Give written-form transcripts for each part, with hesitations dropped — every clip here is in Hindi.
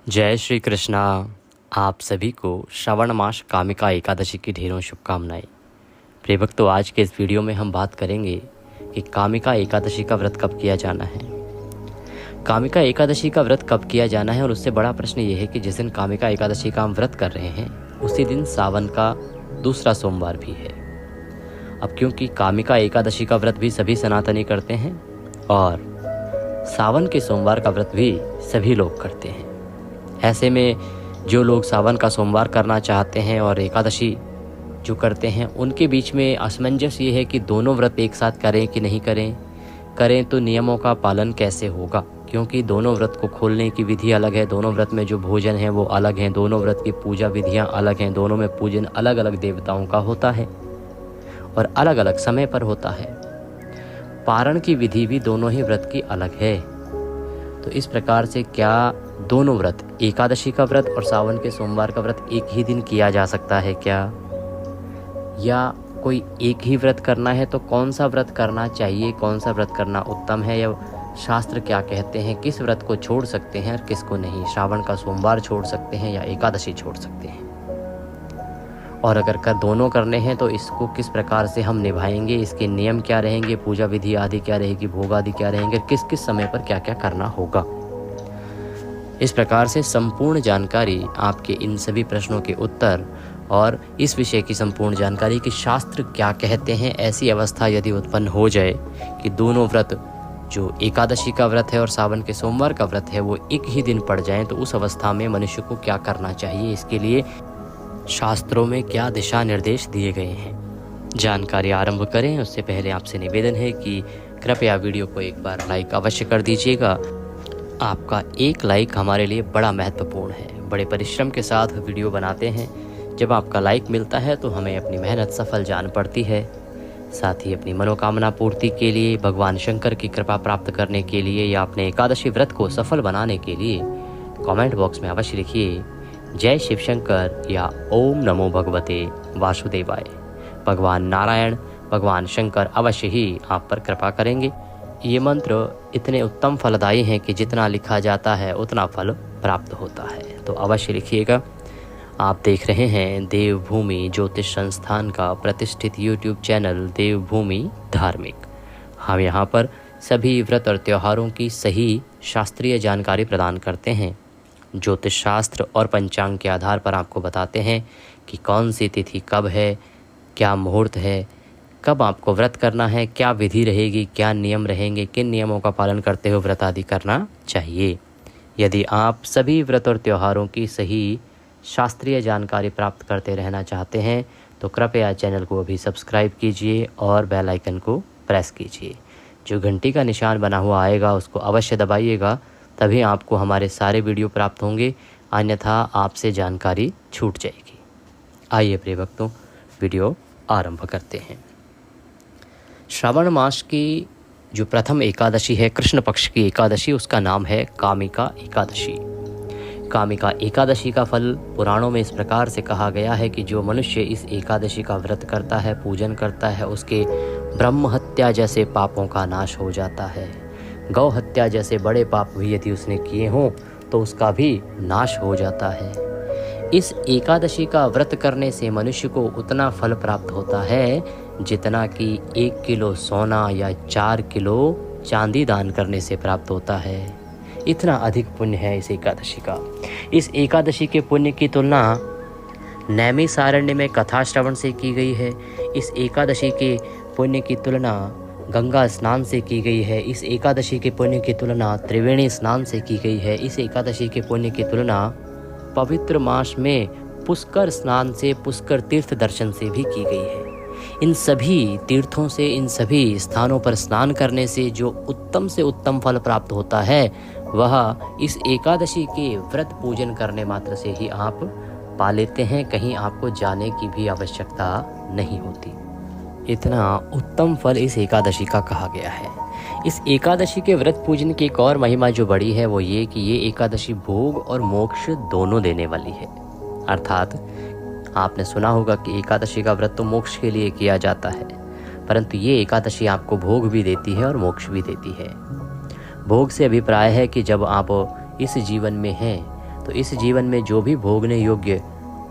जय श्री कृष्णा। आप सभी को श्रावण मास कामिका एकादशी की ढेरों शुभकामनाएं। प्रिय भक्तों, आज के इस वीडियो में हम बात करेंगे कि कामिका एकादशी का व्रत कब किया जाना है। कामिका एकादशी का व्रत कब किया जाना है, और उससे बड़ा प्रश्न ये है कि जिस दिन कामिका एकादशी का हम व्रत कर रहे हैं उसी दिन सावन का दूसरा सोमवार भी है। अब क्योंकि कामिका एकादशी का व्रत भी सभी सनातनी करते हैं और सावन के सोमवार का व्रत भी सभी लोग करते हैं, ऐसे में जो लोग सावन का सोमवार करना चाहते हैं और एकादशी जो करते हैं उनके बीच में असमंजस ये है कि दोनों व्रत एक साथ करें कि नहीं करें तो नियमों का पालन कैसे होगा, क्योंकि दोनों व्रत को खोलने की विधि अलग है, दोनों व्रत में जो भोजन है वो अलग हैं, दोनों व्रत की पूजा विधियां अलग हैं, दोनों में पूजन अलग अलग देवताओं का होता है और अलग अलग समय पर होता है। पारण की विधि भी दोनों ही व्रत की अलग है। तो इस प्रकार से क्या दोनों व्रत, एकादशी का व्रत और सावन के सोमवार का व्रत एक ही दिन किया जा सकता है क्या, या कोई एक ही व्रत करना है तो कौन सा व्रत करना चाहिए, कौन सा व्रत करना उत्तम है, या शास्त्र क्या कहते हैं, किस व्रत को छोड़ सकते हैं और किसको नहीं, श्रावण का सोमवार छोड़ सकते हैं या एकादशी छोड़ सकते हैं, और अगर दोनों करने हैं तो इसको किस प्रकार से हम निभाएंगे, इसके नियम क्या रहेंगे, पूजा विधि आदि क्या रहेगी, भोग आदि क्या रहेंगे, किस किस समय पर क्या क्या करना होगा। इस प्रकार से संपूर्ण जानकारी, आपके इन सभी प्रश्नों के उत्तर और इस विषय की संपूर्ण जानकारी कि शास्त्र क्या कहते हैं, ऐसी अवस्था यदि उत्पन्न हो जाए कि दोनों व्रत, जो एकादशी का व्रत है और सावन के सोमवार का व्रत है, वो एक ही दिन पड़ जाएं, तो उस अवस्था में मनुष्य को क्या करना चाहिए, इसके लिए शास्त्रों में क्या दिशा निर्देश दिए गए हैं। जानकारी आरंभ करें उससे पहले आपसे निवेदन है कि कृपया वीडियो को एक बार लाइक अवश्य कर दीजिएगा। आपका एक लाइक हमारे लिए बड़ा महत्वपूर्ण है। बड़े परिश्रम के साथ वीडियो बनाते हैं, जब आपका लाइक मिलता है तो हमें अपनी मेहनत सफल जान पड़ती है। साथ ही अपनी मनोकामना पूर्ति के लिए, भगवान शंकर की कृपा प्राप्त करने के लिए या अपने एकादशी व्रत को सफल बनाने के लिए कमेंट बॉक्स में अवश्य लिखिए जय शिव शंकर या ओम नमो भगवते वासुदेवाय। भगवान नारायण, भगवान शंकर अवश्य ही आप पर कृपा करेंगे। ये मंत्र इतने उत्तम फलदायी हैं कि जितना लिखा जाता है उतना फल प्राप्त होता है, तो अवश्य लिखिएगा। आप देख रहे हैं देवभूमि ज्योतिष संस्थान का प्रतिष्ठित यूट्यूब चैनल देवभूमि धार्मिक। हम यहाँ पर सभी व्रत और त्योहारों की सही शास्त्रीय जानकारी प्रदान करते हैं। ज्योतिष शास्त्र और पंचांग के आधार पर आपको बताते हैं कि कौन सी तिथि कब है, क्या मुहूर्त है, कब आपको व्रत करना है, क्या विधि रहेगी, क्या नियम रहेंगे, किन नियमों का पालन करते हुए व्रत आदि करना चाहिए। यदि आप सभी व्रत और त्योहारों की सही शास्त्रीय जानकारी प्राप्त करते रहना चाहते हैं तो कृपया चैनल को अभी सब्सक्राइब कीजिए और बेल आइकन को प्रेस कीजिए। जो घंटी का निशान बना हुआ आएगा उसको अवश्य दबाइएगा, तभी आपको हमारे सारे वीडियो प्राप्त होंगे, अन्यथा आपसे जानकारी छूट जाएगी। आइए प्रिय भक्तों, वीडियो आरंभ करते हैं। श्रावण मास की जो प्रथम एकादशी है, कृष्ण पक्ष की एकादशी, उसका नाम है कामिका एकादशी। कामिका एकादशी का फल पुराणों में इस प्रकार से कहा गया है कि जो मनुष्य इस एकादशी का व्रत करता है, पूजन करता है, उसके ब्रह्म हत्या जैसे पापों का नाश हो जाता है। गौ हत्या जैसे बड़े पाप भी यदि उसने किए हों तो उसका भी नाश हो जाता है। इस एकादशी का व्रत करने से मनुष्य को उतना फल प्राप्त होता है जितना कि 1 किलो सोना या 4 किलो चांदी दान करने से प्राप्त होता है। इतना अधिक पुण्य है इस एकादशी का। इस एकादशी के पुण्य की तुलना नैमिषारण्य में कथा श्रवण से की गई है। इस एकादशी के पुण्य की तुलना गंगा स्नान से की गई है। इस एकादशी के पुण्य की तुलना त्रिवेणी स्नान से की गई है। इस एकादशी के पुण्य की तुलना पवित्र मास में पुष्कर स्नान से, पुष्कर तीर्थ दर्शन से भी की गई है। इन सभी तीर्थों से, इन सभी स्थानों पर स्नान करने से जो उत्तम से उत्तम फल प्राप्त होता है वह इस एकादशी के व्रत पूजन करने मात्र से ही आप पा लेते हैं। कहीं आपको जाने की भी आवश्यकता नहीं होती। इतना उत्तम फल इस एकादशी का कहा गया है। इस एकादशी के व्रत पूजन की एक और महिमा जो बड़ी है वो ये कि ये एकादशी भोग और मोक्ष दोनों देने वाली है। अर्थात आपने सुना होगा कि एकादशी का व्रत तो मोक्ष के लिए किया जाता है, परंतु ये एकादशी आपको भोग भी देती है और मोक्ष भी देती है। भोग से अभिप्राय है कि जब आप इस जीवन में हैं तो इस जीवन में जो भी भोगने योग्य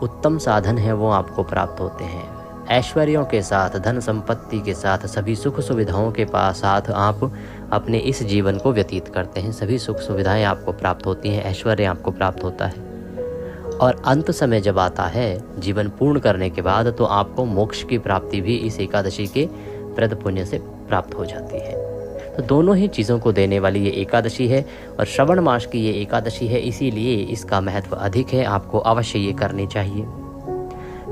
उत्तम साधन है वो आपको प्राप्त होते हैं। ऐश्वर्यों के साथ, धन संपत्ति के साथ, सभी सुख सुविधाओं के साथ आप अपने इस जीवन को व्यतीत करते हैं। सभी सुख सुविधाएं आपको प्राप्त होती हैं, ऐश्वर्य आपको प्राप्त होता है। और अंत समय जब आता है जीवन पूर्ण करने के बाद, तो आपको मोक्ष की प्राप्ति भी इस एकादशी के व्रत पुण्य से प्राप्त हो जाती है। तो दोनों ही चीज़ों को देने वाली ये एकादशी है और श्रवण मास की ये एकादशी है, इसीलिए इसका महत्व अधिक है। आपको अवश्य ये करनी चाहिए।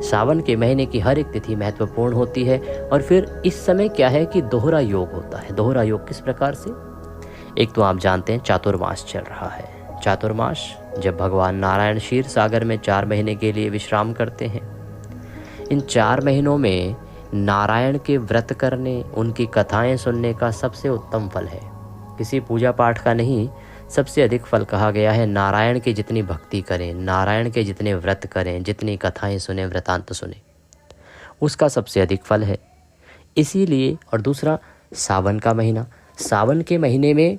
सावन के महीने की हर एक तिथि महत्वपूर्ण होती है। और फिर इस समय क्या है कि दोहरा योग होता है। दोहरा योग किस प्रकार से? एक तो आप जानते हैं चातुर्मास चल रहा है। चातुर्मास जब भगवान नारायण क्षीर सागर में 4 महीने के लिए विश्राम करते हैं। इन 4 महीनों में नारायण के व्रत करने, उनकी कथाएं सुनने का सबसे उत्तम फल है। किसी पूजा पाठ का नहीं, सबसे अधिक फल कहा गया है। नारायण की जितनी भक्ति करें, नारायण के जितने व्रत करें, जितनी कथाएं सुने, वृतांत सुने, उसका सबसे अधिक फल है। इसीलिए, और दूसरा सावन का महीना, सावन के महीने में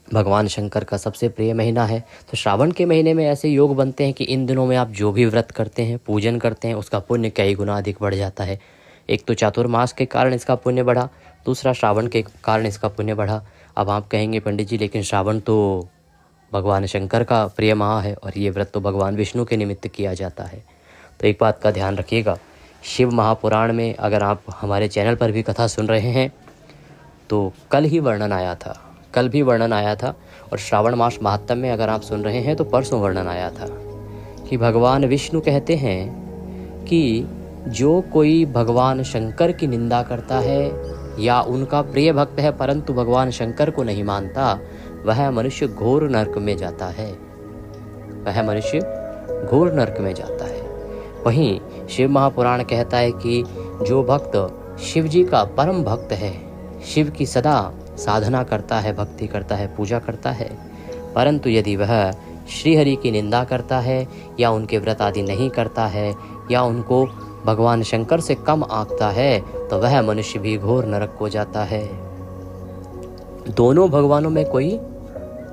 भगवान शंकर का सबसे प्रिय महीना है। तो श्रावण के महीने में ऐसे योग बनते हैं कि इन दिनों में आप जो भी व्रत करते हैं, पूजन करते हैं, उसका पुण्य कई गुना अधिक बढ़ जाता है। एक तो चातुर्मास के कारण इसका पुण्य बढ़ा, दूसरा श्रावण के कारण इसका पुण्य बढ़ा। अब आप कहेंगे पंडित जी, लेकिन श्रावण तो भगवान शंकर का प्रिय माह है और ये व्रत तो भगवान विष्णु के निमित्त किया जाता है। तो एक बात का ध्यान रखिएगा, शिव महापुराण में अगर आप हमारे चैनल पर भी कथा सुन रहे हैं तो कल भी वर्णन आया था। और श्रावण मास महात्म्य में अगर आप सुन रहे हैं तो परसों वर्णन आया था कि भगवान विष्णु कहते हैं कि जो कोई भगवान शंकर की निंदा करता है या उनका प्रिय भक्त है परंतु भगवान शंकर को नहीं मानता, वह मनुष्य घोर नरक में जाता है। वहीं शिव महापुराण कहता है कि जो भक्त शिव जी का परम भक्त है, शिव की सदा साधना करता है, भक्ति करता है, पूजा करता है, परंतु यदि वह श्रीहरि की निंदा करता है या उनके व्रत आदि नहीं करता है या उनको भगवान शंकर से कम आंकता है, तो वह मनुष्य भी घोर नरक को जाता है। दोनों भगवानों में कोई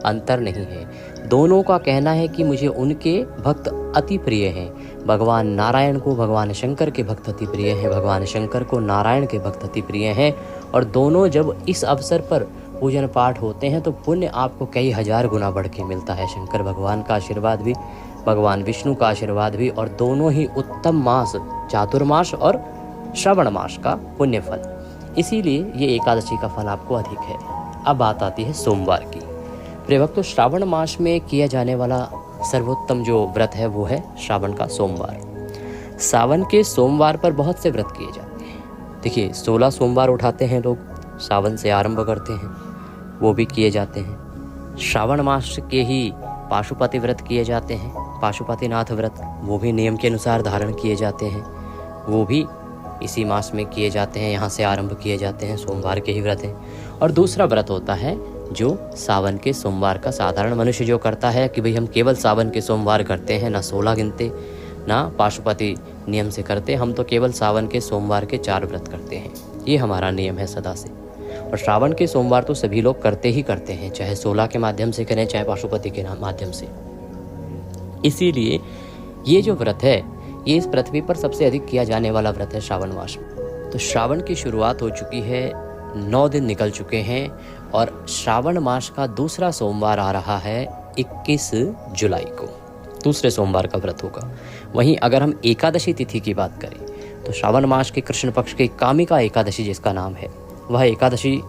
अंतर नहीं है। दोनों का कहना है कि मुझे उनके भक्त अति प्रिय हैं। भगवान नारायण को भगवान शंकर के भक्त अति प्रिय हैं, भगवान शंकर को नारायण के भक्त अति प्रिय हैं। और दोनों जब इस अवसर पर पूजन पाठ होते हैं तो पुण्य आपको कई हजार गुना बढ़ के मिलता है। शंकर भगवान का आशीर्वाद भी, भगवान विष्णु का आशीर्वाद भी, और दोनों ही उत्तम मास, चातुर्मास और श्रावण मास का पुण्य फल। इसीलिए ये एकादशी का फल आपको अधिक है। अब बात आती है सोमवार की। प्रिय भक्तों, श्रावण मास में किया जाने वाला सर्वोत्तम जो व्रत है वो है श्रावण का सोमवार। सावन के सोमवार पर बहुत से व्रत किए जाते हैं। देखिए, 16 सोमवार उठाते हैं लोग, सावन से आरंभ करते हैं, वो भी किए जाते हैं। श्रावण मास के ही पाशुपति व्रत किए जाते हैं, पाशुपतिनाथ व्रत, वो भी नियम के अनुसार धारण किए जाते हैं, वो भी इसी मास में किए जाते हैं, यहाँ से आरंभ किए जाते हैं, सोमवार के ही व्रत हैं। और दूसरा व्रत होता है जो सावन के सोमवार का साधारण मनुष्य जो करता है कि भाई हम केवल सावन के सोमवार करते हैं, ना 16 गिनते, ना पाशुपति नियम से करते, हम तो केवल सावन के सोमवार के 4 व्रत करते हैं। ये हमारा नियम है सदा से। और श्रावण के सोमवार तो सभी लोग करते ही करते हैं, चाहे 16 के माध्यम से करें, चाहे पाशुपति के माध्यम से। इसीलिए ये जो व्रत है, ये इस पृथ्वी पर सबसे अधिक किया जाने वाला व्रत है श्रावण मास में। तो श्रावण की शुरुआत हो चुकी है, 9 दिन निकल चुके हैं और श्रावण मास का दूसरा सोमवार आ रहा है 21 जुलाई को, दूसरे सोमवार का व्रत होगा। वहीं अगर हम एकादशी तिथि की बात करें तो श्रावण मास के कृष्ण पक्ष की कामिका एकादशी जिसका नाम है, वह एकादशी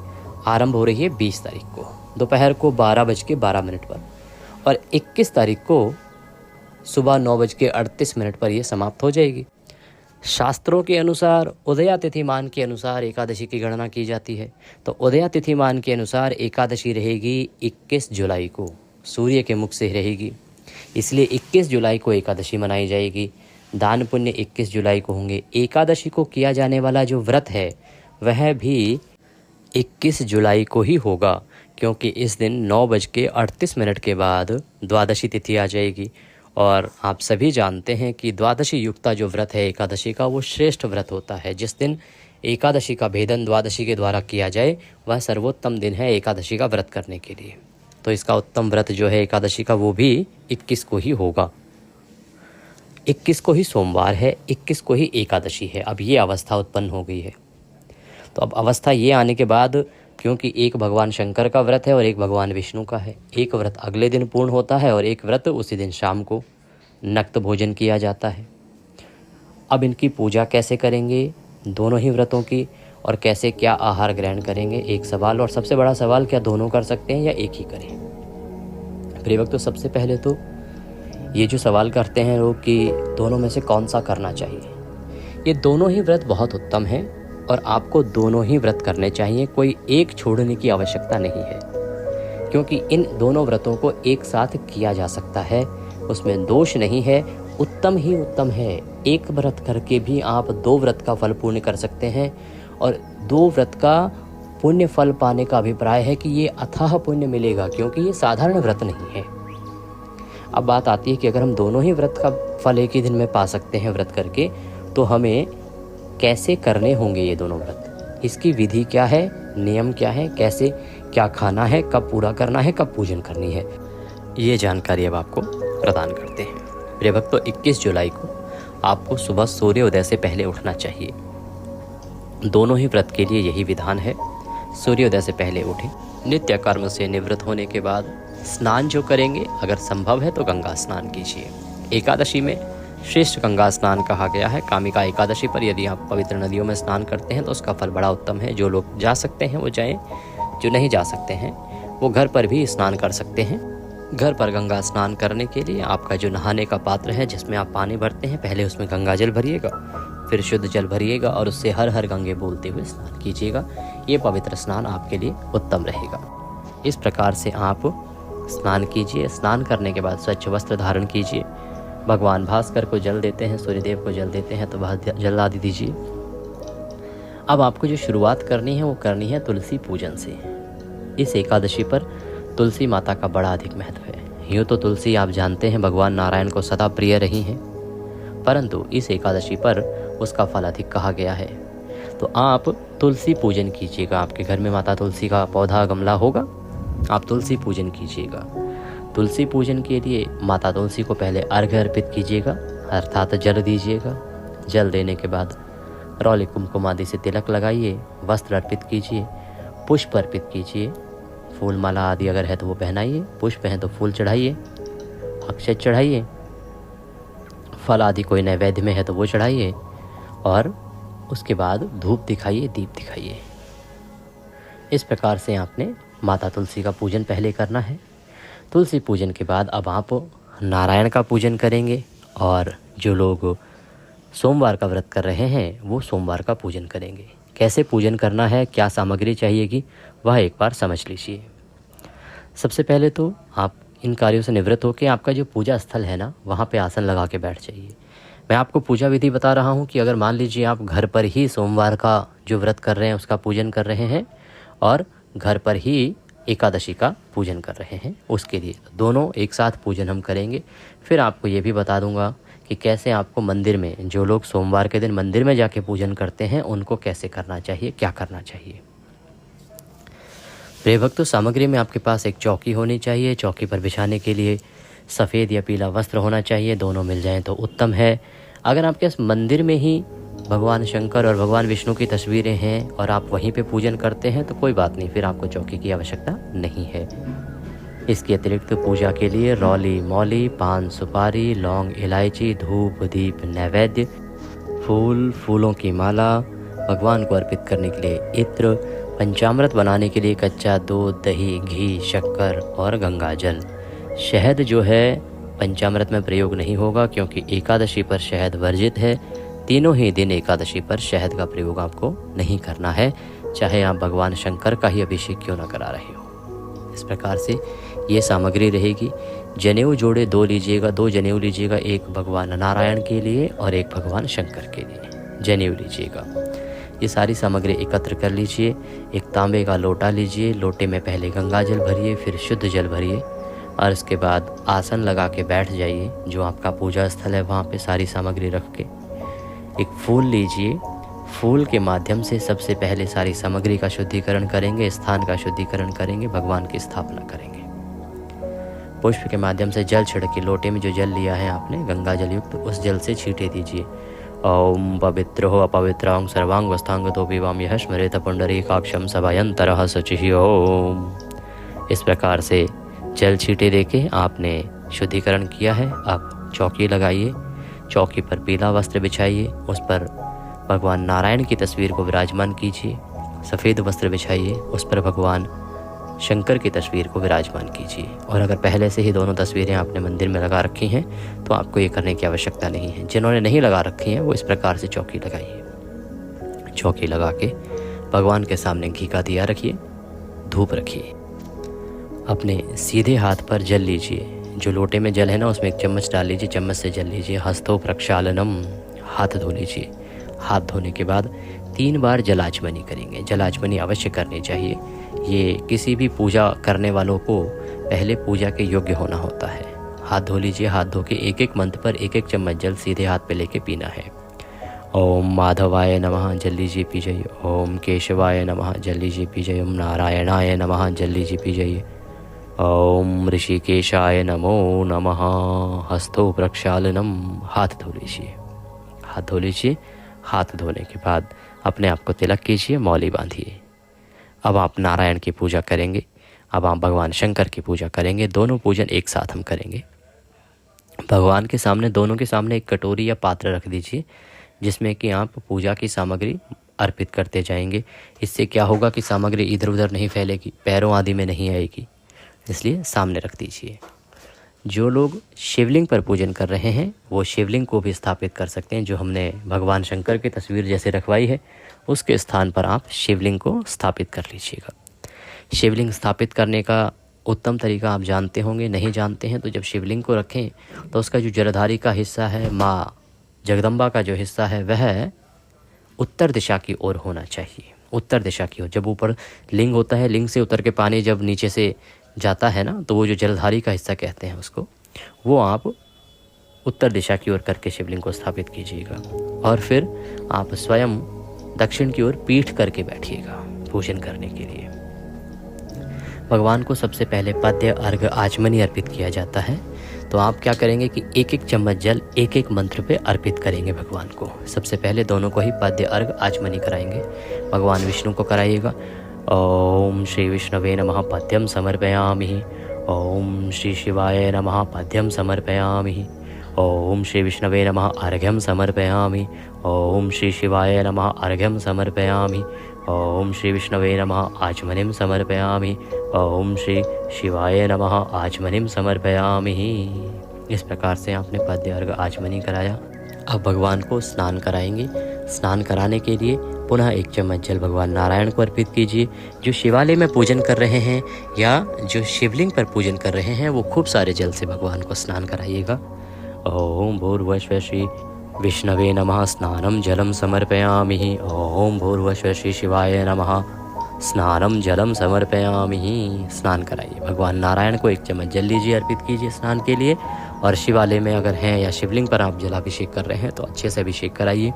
आरंभ हो रही है 20 तारीख को दोपहर को 12:12 पर, और 21 तारीख को सुबह 9:38 पर यह समाप्त हो जाएगी। शास्त्रों के अनुसार उदया तिथिमान के अनुसार एकादशी की गणना की जाती है। तो उदया तिथिमान के अनुसार एकादशी रहेगी 21 जुलाई को, सूर्य के मुख से रहेगी, इसलिए 21 जुलाई को एकादशी मनाई जाएगी। दान पुण्य 21 जुलाई को होंगे। एकादशी को किया जाने वाला जो व्रत है वह भी 21 जुलाई को ही होगा, क्योंकि इस दिन 9:38 के बाद द्वादशी तिथि आ जाएगी। और आप सभी जानते हैं कि द्वादशी युक्ता जो व्रत है एकादशी का, वो श्रेष्ठ व्रत होता है। जिस दिन एकादशी का भेदन द्वादशी के द्वारा किया जाए, वह सर्वोत्तम दिन है एकादशी का व्रत करने के लिए। तो इसका उत्तम व्रत जो है एकादशी का वो भी 21 को ही होगा। 21 को ही सोमवार है, 21 को ही एकादशी है। अब ये अवस्था उत्पन्न हो गई है। तो अब अवस्था ये आने के बाद, क्योंकि एक भगवान शंकर का व्रत है और एक भगवान विष्णु का है, एक व्रत अगले दिन पूर्ण होता है और एक व्रत उसी दिन शाम को नक्त भोजन किया जाता है। अब इनकी पूजा कैसे करेंगे दोनों ही व्रतों की, और कैसे क्या आहार ग्रहण करेंगे, एक सवाल। और सबसे बड़ा सवाल, क्या दोनों कर सकते हैं या एक ही करें। प्रियभक्त, तो सबसे पहले तो ये जो सवाल करते हैं लोग कि दोनों में से कौन सा करना चाहिए, ये दोनों ही व्रत बहुत उत्तम हैं और आपको दोनों ही व्रत करने चाहिए, कोई एक छोड़ने की आवश्यकता नहीं है, क्योंकि इन दोनों व्रतों को एक साथ किया जा सकता है, उसमें दोष नहीं है, उत्तम ही उत्तम है। एक व्रत करके भी आप 2 व्रत का फल पूर्ण कर सकते हैं, और 2 व्रत का पुण्य फल पाने का अभिप्राय है कि ये अथाह पुण्य मिलेगा, क्योंकि ये साधारण व्रत नहीं है। अब बात आती है कि अगर हम दोनों ही व्रत का फल एक ही दिन में पा सकते हैं व्रत करके, तो हमें कैसे करने होंगे ये दोनों व्रत, इसकी विधि क्या है, नियम क्या है, कैसे क्या खाना है, कब पूरा करना है, कब पूजन करनी है, ये जानकारी अब आपको प्रदान करते हैं। प्रिय भक्तों, 21 जुलाई को आपको सुबह सूर्योदय से पहले उठना चाहिए। दोनों ही व्रत के लिए यही विधान है, सूर्योदय से पहले उठें। नित्य कर्म से निवृत्त होने के बाद स्नान जो करेंगे, अगर संभव है तो गंगा स्नान कीजिए। एकादशी में श्रेष्ठ गंगा स्नान कहा गया है। कामिका एकादशी पर यदि आप पवित्र नदियों में स्नान करते हैं तो उसका फल बड़ा उत्तम है। जो लोग जा सकते हैं वो जाएं, जो नहीं जा सकते हैं वो घर पर भी स्नान कर सकते हैं। घर पर गंगा स्नान करने के लिए आपका जो नहाने का पात्र है जिसमें आप पानी भरते हैं, पहले उसमें गंगा जल भरिएगा, फिर शुद्ध जल भरिएगा और उससे हर हर गंगे बोलते हुए स्नान कीजिएगा। ये पवित्र स्नान आपके लिए उत्तम रहेगा। इस प्रकार से आप स्नान कीजिए। स्नान करने के बाद स्वच्छ वस्त्र धारण कीजिए। भगवान भास्कर को जल देते हैं, सूर्यदेव को जल देते हैं, तो वह जल आदि दीजिए। अब आपको जो शुरुआत करनी है वो करनी है तुलसी पूजन से। इस एकादशी पर तुलसी माता का बड़ा अधिक महत्व है। यूँ तो तुलसी आप जानते हैं भगवान नारायण को सदा प्रिय रही हैं, परंतु इस एकादशी पर उसका फल अधिक कहा गया है। तो आप तुलसी पूजन कीजिएगा। आपके घर में माता तुलसी का पौधा गमला होगा, आप तुलसी पूजन कीजिएगा। तुलसी पूजन के लिए माता तुलसी को पहले अर्घ्य अर्पित कीजिएगा, अर्थात जल दीजिएगा। जल देने के बाद रौली कुमकुम आदि से तिलक लगाइए, वस्त्र अर्पित कीजिए, पुष्प अर्पित कीजिए, फूल माला आदि अगर है तो वो पहनाइए, पुष्प हैं तो फूल चढ़ाइए, अक्षत चढ़ाइए, फल आदि कोई नैवेद्य में है तो वो चढ़ाइए, और उसके बाद धूप दिखाइए, दीप दिखाइए। इस प्रकार से आपने माता तुलसी का पूजन पहले करना है। तुलसी पूजन के बाद अब आप नारायण का पूजन करेंगे, और जो लोग सोमवार का व्रत कर रहे हैं वो सोमवार का पूजन करेंगे। कैसे पूजन करना है, क्या सामग्री चाहिएगी, वह एक बार समझ लीजिए। सबसे पहले तो आप इन कार्यों से निवृत्त होकर आपका जो पूजा स्थल है ना, वहाँ पे आसन लगा के बैठ जाइए। मैं आपको पूजा विधि बता रहा हूँ कि अगर मान लीजिए आप घर पर ही सोमवार का जो व्रत कर रहे हैं उसका पूजन कर रहे हैं और घर पर ही एकादशी का पूजन कर रहे हैं, उसके लिए दोनों एक साथ पूजन हम करेंगे। फिर आपको ये भी बता दूंगा कि कैसे आपको मंदिर में, जो लोग सोमवार के दिन मंदिर में जाके पूजन करते हैं उनको कैसे करना चाहिए, क्या करना चाहिए। प्रिय भक्तों, सामग्री में आपके पास एक चौकी होनी चाहिए। चौकी पर बिछाने के लिए सफ़ेद या पीला वस्त्र होना चाहिए, दोनों मिल जाएं तो उत्तम है। अगर आपके पास मंदिर में ही भगवान शंकर और भगवान विष्णु की तस्वीरें हैं और आप वहीं पे पूजन करते हैं तो कोई बात नहीं, फिर आपको चौकी की आवश्यकता नहीं है। इसके अतिरिक्त पूजा के लिए रौली, मौली, पान, सुपारी, लौंग, इलायची, धूप, दीप, नैवेद्य, फूल, फूलों की माला, भगवान को अर्पित करने के लिए इत्र, पंचामृत बनाने के लिए कच्चा दूध, दही, घी, शक्कर और गंगा जल। शहद जो है पंचामृत में प्रयोग नहीं होगा, क्योंकि एकादशी पर शहद वर्जित है। तीनों ही दिन एकादशी पर शहद का प्रयोग आपको नहीं करना है, चाहे आप भगवान शंकर का ही अभिषेक क्यों न करा रहे हो। इस प्रकार से ये सामग्री रहेगी। जनेऊ जोड़े 2 लीजिएगा, 2 जनेऊ लीजिएगा, एक भगवान नारायण के लिए और एक भगवान शंकर के लिए जनेऊ लीजिएगा। ये सारी सामग्री एकत्र कर लीजिए। एक तांबे का लोटा लीजिए, लोटे में पहले गंगा जल भरिए, फिर शुद्ध जल भरिए और इसके बाद आसन लगा के बैठ जाइए। जो आपका पूजा स्थल है वहाँ पे सारी सामग्री रख के एक फूल लीजिए। फूल के माध्यम से सबसे पहले सारी सामग्री का शुद्धिकरण करेंगे, स्थान का शुद्धिकरण करेंगे, भगवान की स्थापना करेंगे। पुष्प के माध्यम से जल छिड़के, लोटे में जो जल लिया है आपने गंगा जल युक्त, उस जल से छींटे दीजिए। ओम पवित्रो अपवित्रांग सर्वांग वस्तांग तो विवाम यह स्मरेत पुंडरीकाक्षम सभायंतरः शुचिः ओम। इस प्रकार से जल छींटे देके आपने शुद्धिकरण किया है। अब चौकी लगाइए, चौकी पर पीला वस्त्र बिछाइए, उस पर भगवान नारायण की तस्वीर को विराजमान कीजिए। सफ़ेद वस्त्र बिछाइए, उस पर भगवान शंकर की तस्वीर को विराजमान कीजिए। और अगर पहले से ही दोनों तस्वीरें आपने मंदिर में लगा रखी हैं तो आपको ये करने की आवश्यकता नहीं है। जिन्होंने नहीं लगा रखी हैं वो इस प्रकार से चौकी लगाइए। चौकी लगा के भगवान के सामने घी का दिया रखिए, धूप रखिए। अपने सीधे हाथ पर जल लीजिए, जो लोटे में जल है ना उसमें एक चम्मच डाल लीजिए, चम्मच से जल लीजिए। हस्तो प्रक्षालनम, हाथ धो लीजिए। हाथ धोने के बाद 3 बार जलाचमनी करेंगे। जलाचमनी अवश्य करनी चाहिए। ये किसी भी पूजा करने वालों को पहले पूजा के योग्य होना होता है। हाथ धो लीजिए। हाथ धो के एक एक मंत्र पर एक एक चम्मच जल सीधे हाथ पे लेके पीना है। ओम माधवाय नमः, जल लीजिए पी जाइए। ओम केशवाय नमः, जल लीजिए पी जाइए। ओम नारायणाय नमः, जल लीजिए पी जाइए। ओम ऋषिकेशाय नमो नमः। हस्तो प्रक्षालनम, हाथ धो लीजिए। हाथ धो लीजिए। हाथ धोने के बाद अपने आप को तिलक कीजिए, मौली बांधिए। अब आप नारायण की पूजा करेंगे। अब आप भगवान शंकर की पूजा करेंगे। दोनों पूजन एक साथ हम करेंगे। भगवान के सामने, दोनों के सामने एक कटोरी या पात्र रख दीजिए जिसमें कि आप पूजा की सामग्री अर्पित करते जाएंगे। इससे क्या होगा कि सामग्री इधर उधर नहीं फैलेगी, पैरों आदि में नहीं आएगी, इसलिए सामने रख दीजिए। जो लोग शिवलिंग पर पूजन कर रहे हैं वो शिवलिंग को भी स्थापित कर सकते हैं। जो हमने भगवान शंकर की तस्वीर जैसे रखवाई है उसके स्थान पर आप शिवलिंग को स्थापित कर लीजिएगा। शिवलिंग स्थापित करने का उत्तम तरीका आप जानते होंगे, नहीं जानते हैं तो जब शिवलिंग को रखें तो उसका जो जलधारी का हिस्सा है, माँ जगदम्बा का जो हिस्सा है, वह उत्तर दिशा की ओर होना चाहिए। उत्तर दिशा की ओर। जब ऊपर लिंग होता है, लिंग से उतर के पानी जब नीचे से जाता है ना, तो वो जो जलधारी का हिस्सा कहते हैं उसको, वो आप उत्तर दिशा की ओर करके शिवलिंग को स्थापित कीजिएगा। और फिर आप स्वयं दक्षिण की ओर पीठ करके बैठिएगा पूजन करने के लिए। भगवान को सबसे पहले पद्य, अर्घ्य, आचमनी अर्पित किया जाता है। तो आप क्या करेंगे कि एक एक चम्मच जल एक एक मंत्र पे अर्पित करेंगे भगवान को। सबसे पहले दोनों को ही पद्य, अर्घ्य, आचमनी कराएंगे। भगवान विष्णु को कराइएगा। ओम श्री विष्णवे नमः पद्यम समर्पयामि। ओम श्री शिवाय नमः पद्यम समर्पयामि। ओम श्री विष्णवे नमः अर्घ्यम समर्पयामि। ओम श्री शिवाय नमः अर्घ्यम समर्पयामि। ओम श्री विष्णवे नमः आचमनीं समर्पयामि। ओम श्री शिवाय नमः आचमनीं समर्पयामि। इस प्रकार से आपने पद्य, अर्घ्य, आचमनी कराया। अब भगवान को स्नान कराएंगे। स्नान कराने के लिए पुनः एक चम्मच जल भगवान नारायण को अर्पित कीजिए। जो शिवालय में पूजन कर रहे हैं या जो शिवलिंग पर पूजन कर रहे हैं वो खूब सारे जल से भगवान को स्नान कराइएगा। ओम भूर्भुवस्सुः श्री विष्णवे नमः स्नानं जलं समर्पयामि। ओम भूर्भुवस्सुः श्री शिवाय नमः स्नानं जलं समर्पयामि। स्नान कराइए। भगवान नारायण को एक चम्मच जल लीजिए, अर्पित कीजिए स्नान के लिए। और शिवालय में अगर हैं या शिवलिंग पर आप जलाभिषेक कर रहे हैं तो अच्छे से अभिषेक कराइए।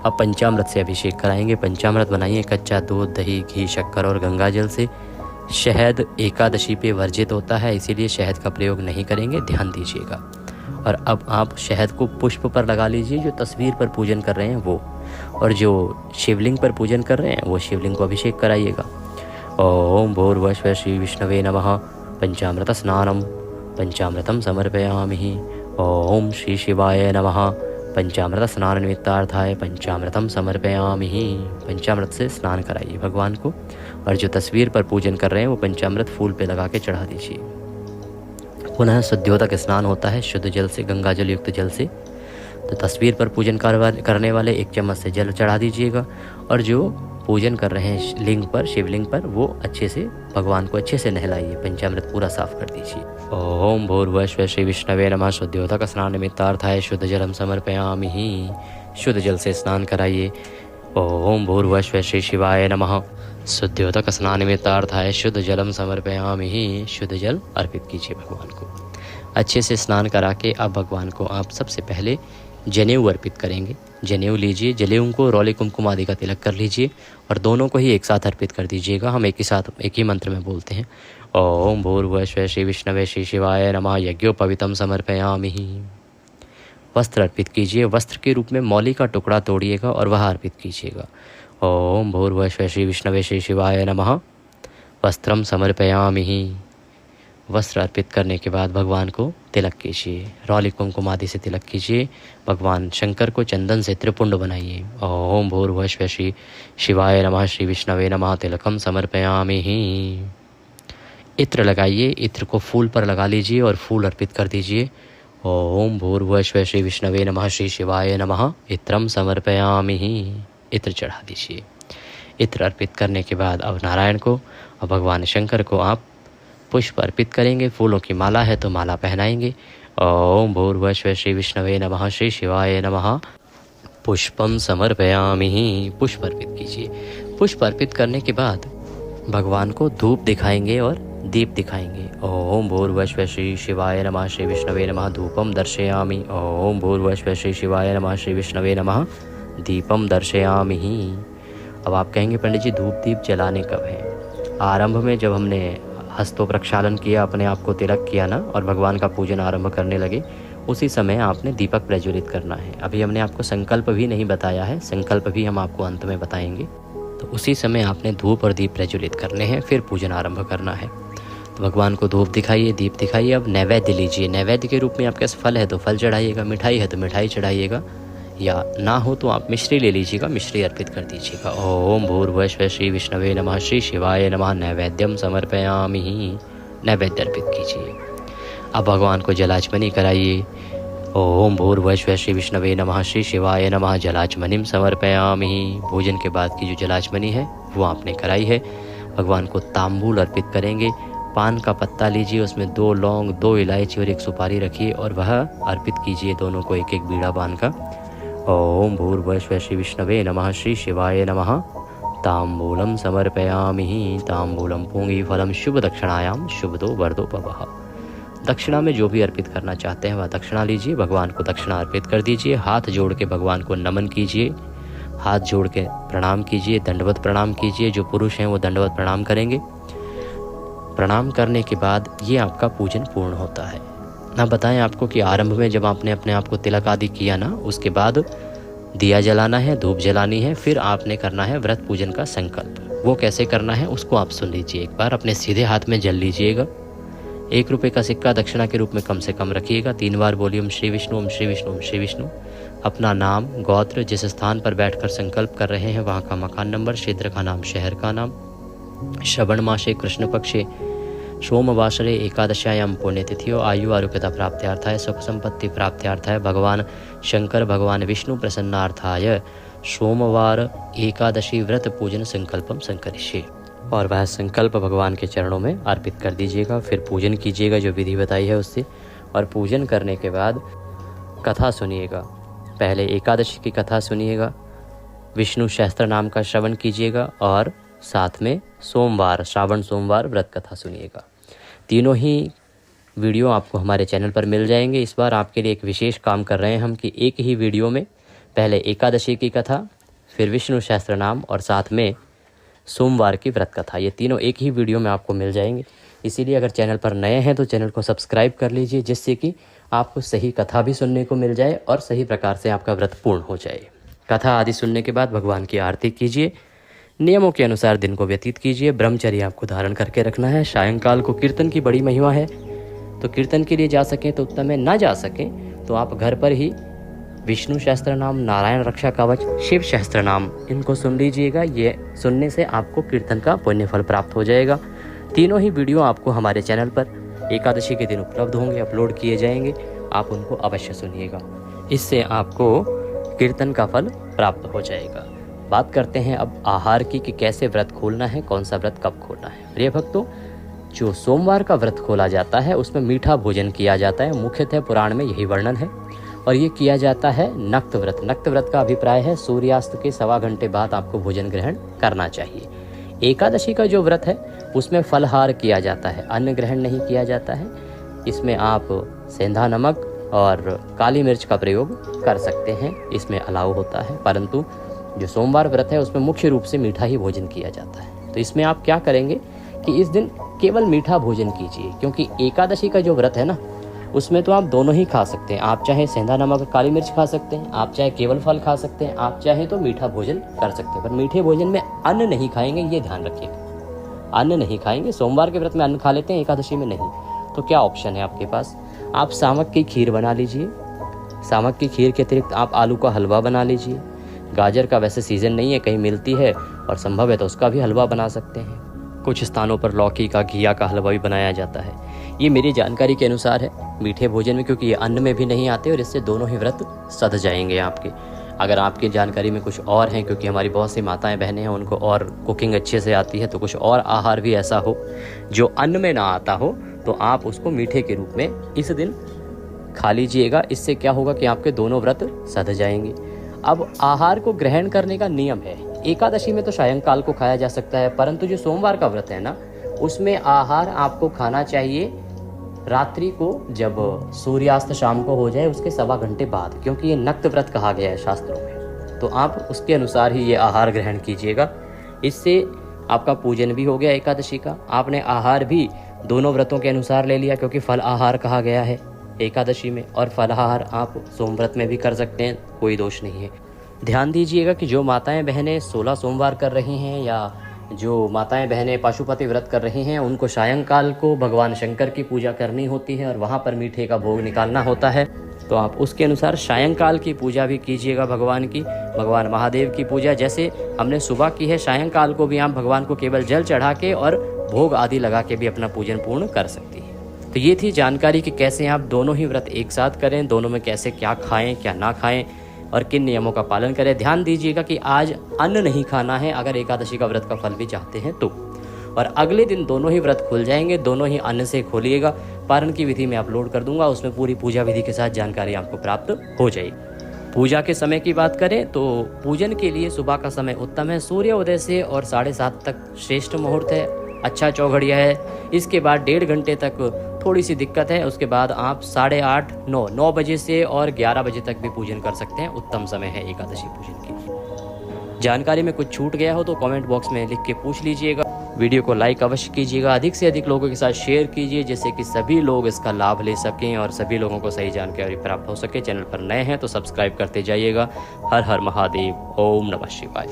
अब पंचामृत से अभिषेक कराएंगे। पंचामृत बनाइए कच्चा दूध, दही, घी, शक्कर और गंगा जल से। शहद एकादशी पे वर्जित होता है, इसीलिए शहद का प्रयोग नहीं करेंगे, ध्यान दीजिएगा। और अब आप शहद को पुष्प पर लगा लीजिए, जो तस्वीर पर पूजन कर रहे हैं वो। और जो शिवलिंग पर पूजन कर रहे हैं वो शिवलिंग को अभिषेक कराइएगा। ओम भूर्भुवस्सुः श्री विष्णवे नमः पंचामृत स्नानम पंचामृतम समर्पयामि। ओम श्री शिवाय नमः पंचामृत स्नान निमित्तार्थाय पंचामृतम समर्पयामि। पंचामृत से स्नान कराइए भगवान को। और जो तस्वीर पर पूजन कर रहे हैं वो पंचामृत फूल पे लगा के चढ़ा दीजिए। पुनः शुद्धियोदक स्नान होता है शुद्ध जल से, गंगा जल युक्त जल से। तो तस्वीर पर पूजन करने वाले एक चम्मच से जल चढ़ा दीजिएगा। और जो पूजन कर रहे हैं लिंग पर, शिवलिंग पर, वो अच्छे से भगवान को अच्छे से नहलाइए। पंचामृत पूरा साफ कर दीजिए। ओम भूर्भुवस्सुः श्री विष्णवे नमः शुद्धियोदक स्नान निमित्तार्थाय शुद्ध जलम समर्पयामि। शुद्ध जल से स्नान कराइए। ओम भूर्भुवस्सुः श्री शिवाय नमः शुद्धियोदक स्नान निमित्तार्थाय शुद्ध जलम समर्पयामि। शुद्ध जल अर्पित कीजिए भगवान को। अच्छे से स्नान करा के अब भगवान को आप सबसे पहले जनेऊ अर्पित करेंगे। जनेऊ लीजिए, जनेऊ को रौले कुमकुम आदि का तिलक कर लीजिए और दोनों को ही एक साथ अर्पित कर दीजिएगा। हम एक ही मंत्र में बोलते हैं। ओम भूर्भुवः स्वः श्री विष्णवे श्री शिवाय नमः। यज्ञोपवीतं समर्पयामि। वस्त्र अर्पित कीजिए। वस्त्र के रूप में मौली का टुकड़ा तोड़िएगा और वह अर्पित कीजिएगा। ओम भूर्भुवः स्वः श्री विष्णवे श्री शिवाय नमः। वस्त्रम समर्पयामि। वस्त्र अर्पित करने के बाद भगवान को तिलक कीजिए। रौली कुमकुम आदि से तिलक कीजिए। भगवान शंकर को चंदन से त्रिपुंड बनाइए। ओम भूर्भुवः स्वः श्री शिवाय नमः श्री विष्णवे नमः। तिलकम समर्पयामि। इत्र लगाइए। इत्र को फूल पर लगा लीजिए और फूल अर्पित कर दीजिए। ओम भूर्भुवः स्वः श्री विष्णवे नमः श्री शिवाय नमः। इत्रम समर्पयामि। इत्र चढ़ा दीजिए। इत्र अर्पित करने के बाद अब नारायण को और भगवान शंकर को आप पुष्प अर्पित करेंगे। फूलों की माला है तो माला पहनाएंगे। ओम भूर्भुवः स्वः श्री विष्णवे नमः श्री शिवाय नमः। पुष्पम समर्पयामि। पुष्प अर्पित कीजिए। पुष्प अर्पित करने के बाद भगवान को धूप दिखाएंगे और दीप दिखाएंगे। ओम भूर्भुवः स्वः श्री शिवाय नमः श्री विष्णवे नमः। धूपम दर्शयामि। ओम भूर्भुवः स्वः श्री शिवाय नमः श्री विष्णवे नमः। दीपम दर्शयामि। अब आप कहेंगे पंडित जी धूप दीप जलाने कब है? आरंभ में जब हमने हस्तों प्रक्षालन किया, अपने आप को तिलक किया ना और भगवान का पूजन आरंभ करने लगे, उसी समय आपने दीपक प्रज्वलित करना है। अभी हमने आपको संकल्प भी नहीं बताया है, संकल्प भी हम आपको अंत में बताएंगे। तो उसी समय आपने धूप और दीप प्रज्वलित करने हैं, फिर पूजन आरंभ करना है। तो भगवान को धूप दिखाइए, दीप दिखाइए। अब नैवेद्य लीजिए। नैवेद्य के रूप में आपके पास फल है तो फल चढ़ाइएगा, मिठाई है तो मिठाई चढ़ाइएगा, या ना हो तो आप मिश्री ले लीजिएगा, मिश्री अर्पित कर दीजिएगा। ओम भूर्भुवः स्वः श्री विष्णवे नमः श्री शिवाय नमः। नैवेद्यम समर्पयामि। नैवेद्य अर्पित कीजिए। अब भगवान को जलाचमनी कराइए। ओम भूर्भुवः स्वः श्री विष्णवे नमः श्री शिवाय नमः। जलाचमनिम समर्पयामि। भोजन के बाद की जो जलाचमनी है वो आपने कराई है। भगवान को तांबूल अर्पित करेंगे। पान का पत्ता लीजिए, उसमें 2 लौंग, 2 इलायची और 1 सुपारी रखिए और वह अर्पित कीजिए, दोनों को एक एक बीड़ा बांध का। ओम भूर्भुवः स्वः श्री विष्णवे नमः श्री शिवाय नमः। तांबूलम समर्पयामि। तांबूलम पूंगी फलम शुभ दक्षिणायाम शुभदो वरदो भवः। दक्षिणा में जो भी अर्पित करना चाहते हैं वह दक्षिणा लीजिए। भगवान को दक्षिणा अर्पित कर दीजिए। हाथ जोड़ के भगवान को नमन कीजिए। हाथ जोड़ के प्रणाम कीजिए, दंडवत प्रणाम कीजिए। जो पुरुष हैं वो दंडवत प्रणाम करेंगे। प्रणाम करने के बाद ये आपका पूजन पूर्ण होता है। ना बताएं आपको कि आरंभ में जब आपने अपने आप को तिलक आदि किया ना, उसके बाद दिया जलाना है, धूप जलानी है, फिर आपने करना है व्रत पूजन का संकल्प। वो कैसे करना है उसको आप सुन लीजिए एक बार। अपने सीधे हाथ में जल लीजिएगा। 1 रुपये का सिक्का दक्षिणा के रूप में कम से कम रखिएगा। 3 बार बोलिए ओम श्री विष्णु, ओम श्री विष्णु, ओम श्री विष्णु। अपना नाम, गोत्र, जिस स्थान पर बैठकर संकल्प कर रहे हैं वहाँ का मकान नंबर, क्षेत्र का नाम, शहर का नाम, श्रवण मासे कृष्ण पक्षे सोमवासरे एकादश्यायाम पुण्यतिथियो आयु आरोग्यता प्राप्त्यार्थाय सुख संपत्ति प्राप्त्यार्थाय भगवान शंकर भगवान विष्णु प्रसन्नार्थाय सोमवार एकादशी व्रत पूजन संकल्पम संकरिष्ये। और वह संकल्प भगवान के चरणों में अर्पित कर दीजिएगा। फिर पूजन कीजिएगा जो विधि बताई है उससे। और पूजन करने के बाद कथा सुनिएगा। पहले एकादशी की कथा सुनिएगा, विष्णु सहस्त्र नाम का श्रवण कीजिएगा और साथ में सोमवार, श्रावण सोमवार व्रत कथा सुनिएगा। तीनों ही वीडियो आपको हमारे चैनल पर मिल जाएंगे। इस बार आपके लिए एक विशेष काम कर रहे हैं हम कि एक ही वीडियो में पहले एकादशी की कथा, फिर विष्णु सहस्त्र नाम और साथ में सोमवार की व्रत कथा, ये तीनों एक ही वीडियो में आपको मिल जाएंगे। इसीलिए अगर चैनल पर नए हैं तो चैनल को सब्सक्राइब कर लीजिए, जिससे कि आपको सही कथा भी सुनने को मिल जाए और सही प्रकार से आपका व्रत पूर्ण हो जाए। कथा आदि सुनने के बाद भगवान की आरती कीजिए। नियमों के अनुसार दिन को व्यतीत कीजिए। ब्रह्मचर्य आपको धारण करके रखना है। सायंकाल को कीर्तन की बड़ी महिमा है, तो कीर्तन के लिए जा सकें तो उत्तम है, ना जा सकें तो आप घर पर ही विष्णु सहस्त्र नाम, नारायण रक्षा कवच, शिव सहस्त्र नाम, इनको सुन लीजिएगा। ये सुनने से आपको कीर्तन का पुण्य फल प्राप्त हो जाएगा। तीनों ही वीडियो आपको हमारे चैनल पर एकादशी के दिन उपलब्ध होंगे, अपलोड किए जाएंगे। आप उनको अवश्य सुनिएगा, इससे आपको कीर्तन का फल प्राप्त हो जाएगा। बात करते हैं अब आहार की कि कैसे व्रत खोलना है, कौन सा व्रत कब खोलना है। प्रिय भक्तों, जो सोमवार का व्रत खोला जाता है उसमें मीठा भोजन किया जाता है। मुख्यतः पुराण में यही वर्णन है और ये किया जाता है नक्त व्रत। नक्त व्रत का अभिप्राय है सूर्यास्त के 1.25 घंटे बाद आपको भोजन ग्रहण करना चाहिए। एकादशी का जो व्रत है उसमें फलहार किया जाता है, अन्न ग्रहण नहीं किया जाता है। इसमें आप सेंधा नमक और काली मिर्च का प्रयोग कर सकते हैं, इसमें अलाउ होता है। परंतु जो सोमवार व्रत है उसमें मुख्य रूप से मीठा ही भोजन किया जाता है। तो इसमें आप क्या करेंगे कि इस दिन केवल मीठा भोजन कीजिए, क्योंकि एकादशी का जो व्रत है ना, उसमें तो आप दोनों ही खा सकते हैं। आप चाहे सेंधा नमक काली मिर्च खा सकते हैं, आप चाहे केवल फल खा सकते हैं, आप चाहे तो मीठा भोजन कर सकते हैं, पर मीठे भोजन में अन्न नहीं खाएंगे, ये ध्यान रखिएगा। अन्न नहीं खाएंगे। सोमवार के व्रत में अन्न खा लेते हैं, एकादशी में नहीं। तो क्या ऑप्शन है आपके पास? आप सामक की खीर बना लीजिए। सामक की खीर के अतिरिक्त आप आलू का हलवा बना लीजिए। गाजर का वैसे सीज़न नहीं है, कहीं मिलती है और संभव है तो उसका भी हलवा बना सकते हैं। कुछ स्थानों पर लौकी का, घिया का हलवा भी बनाया जाता है। ये मेरी जानकारी के अनुसार है मीठे भोजन में, क्योंकि ये अन्न में भी नहीं आते और इससे दोनों ही व्रत सध जाएंगे आपके। अगर आपकी जानकारी में कुछ और हैं, क्योंकि हमारी बहुत सी माताएं बहनें हैं, उनको और कुकिंग अच्छे से आती है, तो कुछ और आहार भी ऐसा हो जो अन्न में ना आता हो, तो आप उसको मीठे के रूप में इस दिन खा लीजिएगा। इससे क्या होगा कि आपके दोनों व्रत सध जाएंगे। अब आहार को ग्रहण करने का नियम है। एकादशी में तो सायंकाल को खाया जा सकता है, परंतु जो सोमवार का व्रत है ना, उसमें आहार आपको खाना चाहिए रात्रि को, जब सूर्यास्त शाम को हो जाए उसके 1.25 घंटे बाद, क्योंकि ये नक्त व्रत कहा गया है शास्त्रों में। तो आप उसके अनुसार ही ये आहार ग्रहण कीजिएगा। इससे आपका पूजन भी हो गया एकादशी का। आपने आहार भी दोनों व्रतों के अनुसार ले लिया, क्योंकि फल आहार कहा गया है एकादशी में, और फलाहार आप सोम व्रत में भी कर सकते हैं, कोई दोष नहीं है। ध्यान दीजिएगा कि जो माताएं बहनें 16 सोमवार कर रही हैं, या जो माताएं बहनें पाशुपति व्रत कर रही हैं, उनको सायंकाल को भगवान शंकर की पूजा करनी होती है और वहाँ पर मीठे का भोग निकालना होता है। तो आप उसके अनुसार सायंकाल की पूजा भी कीजिएगा भगवान की, भगवान महादेव की पूजा। जैसे हमने सुबह की है, सायंकाल को भी आप भगवान को केवल जल चढ़ा के और भोग आदि लगा के भी अपना पूजन पूर्ण कर सकती है। तो ये थी जानकारी कि कैसे आप दोनों ही व्रत एक साथ करें, दोनों में कैसे क्या खाएं क्या ना खाएं और किन नियमों का पालन करें। ध्यान दीजिएगा कि आज अन्न नहीं खाना है अगर एकादशी का व्रत का फल भी चाहते हैं तो, और अगले दिन दोनों ही व्रत खुल जाएंगे, दोनों ही अन्न से खोलिएगा। पारण की विधि मैं अपलोड कर दूंगा, उसमें पूरी पूजा विधि के साथ जानकारी आपको प्राप्त हो जाएगी। पूजा के समय की बात करें तो पूजन के लिए सुबह का समय उत्तम है। सूर्योदय से और 7:30 तक श्रेष्ठ मुहूर्त है, अच्छा चौघड़िया है। इसके बाद 1.5 घंटे तक थोड़ी सी दिक्कत है, उसके बाद आप 8:30 9 बजे से और 11 बजे तक भी पूजन कर सकते हैं। उत्तम समय है एकादशी पूजन की। जानकारी में कुछ छूट गया हो तो कमेंट बॉक्स में लिख के पूछ लीजिएगा। वीडियो को लाइक अवश्य कीजिएगा, अधिक से अधिक लोगों के साथ शेयर कीजिए, जिससे कि सभी लोग इसका लाभ ले सकें और सभी लोगों को सही जानकारी प्राप्त हो सके। चैनल पर नए हैं तो सब्सक्राइब करते जाइएगा। हर हर महादेव, ओम नमः शिवाय।